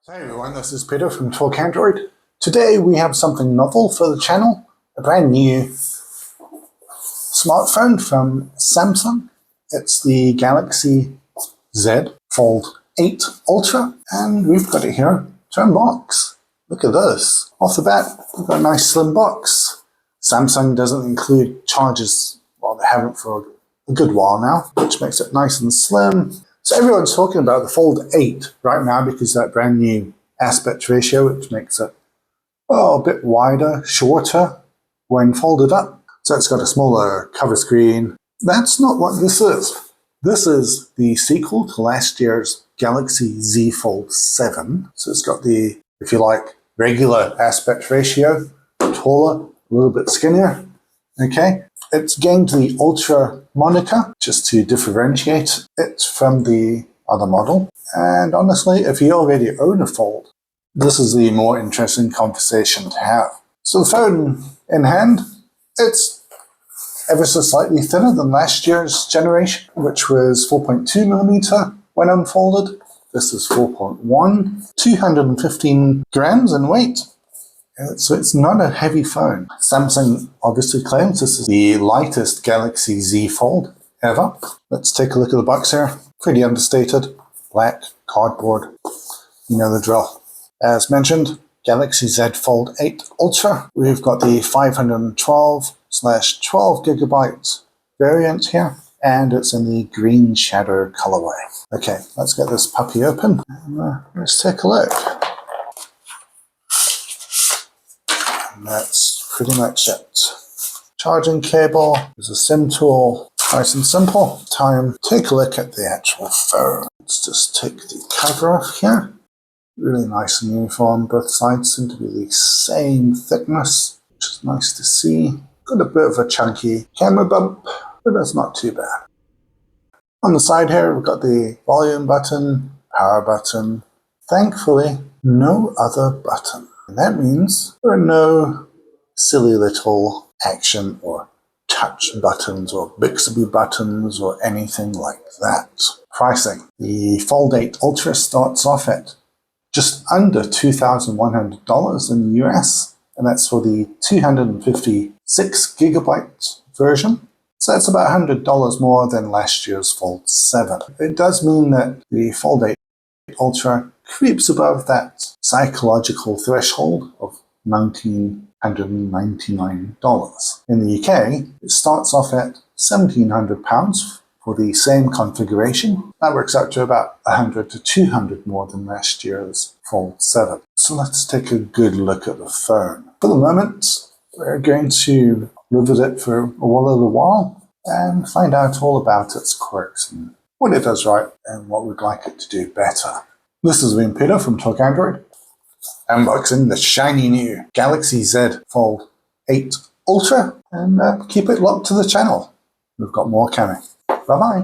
Hey everyone, this is Peter from TalkAndroid. Today we have something novel for the channel, a brand new smartphone from Samsung. It's the Galaxy Z Fold8 Ultra, and we've got it here to unbox. Look at this. Off the bat, we've got a nice slim box. Samsung doesn't include chargers, well, they haven't for a good while now, which makes it nice and slim. So everyone's talking about the Fold 8 right now because of that brand new aspect ratio, which makes it a bit wider, shorter when folded up. So it's got a smaller cover screen. That's not what this is. This is the sequel to last year's Galaxy Z Fold7. So it's got the, if you like, regular aspect ratio, taller, a little bit skinnier. Okay. It's gained the Ultra moniker just to differentiate it from the other model. And honestly, if you already own a Fold, this is the more interesting conversation to have. So the phone in hand, it's ever so slightly thinner than last year's generation, which was 4.2mm when unfolded. This is 4.1, 215 grams in weight. So it's not a heavy phone. Samsung obviously claims this is the lightest Galaxy Z Fold ever. Let's take a look at the box here. Pretty understated. Black, cardboard. You know the drill. As mentioned, Galaxy Z Fold8 Ultra. We've got the 512/12GB variant here, and it's in the green shadow colorway. Okay, let's get this puppy open and let's take a look. And that's pretty much it. Charging cable, there's a SIM tool, nice and simple. Take a look at the actual phone. Let's just take the cover off here. Really nice and uniform. Both sides seem to be the same thickness, which is nice to see. Got a bit of a chunky camera bump, but that's not too bad. On the side here, we've got the volume button, power button. Thankfully, no other button. And that means there are no silly little action or touch buttons or Bixby buttons or anything like that. Pricing. The Fold8 Ultra starts off at just under $2,100 in the US, and that's for the 256GB version. So that's about $100 more than last year's Fold7. It does mean that the Fold8 Ultra creeps above that psychological threshold of $1,999. In the UK, it starts off at £1,700 for the same configuration. That works out to about $100 to $200 more than last year's Fold7. So let's take a good look at the phone. For the moment, we're going to live with it for a little while and find out all about its quirks and what it does right and what we'd like it to do better. This has been Peter from TalkAndroid, unboxing the shiny new Galaxy Z Fold8 Ultra, and keep it locked to the channel. We've got more coming. Bye-bye.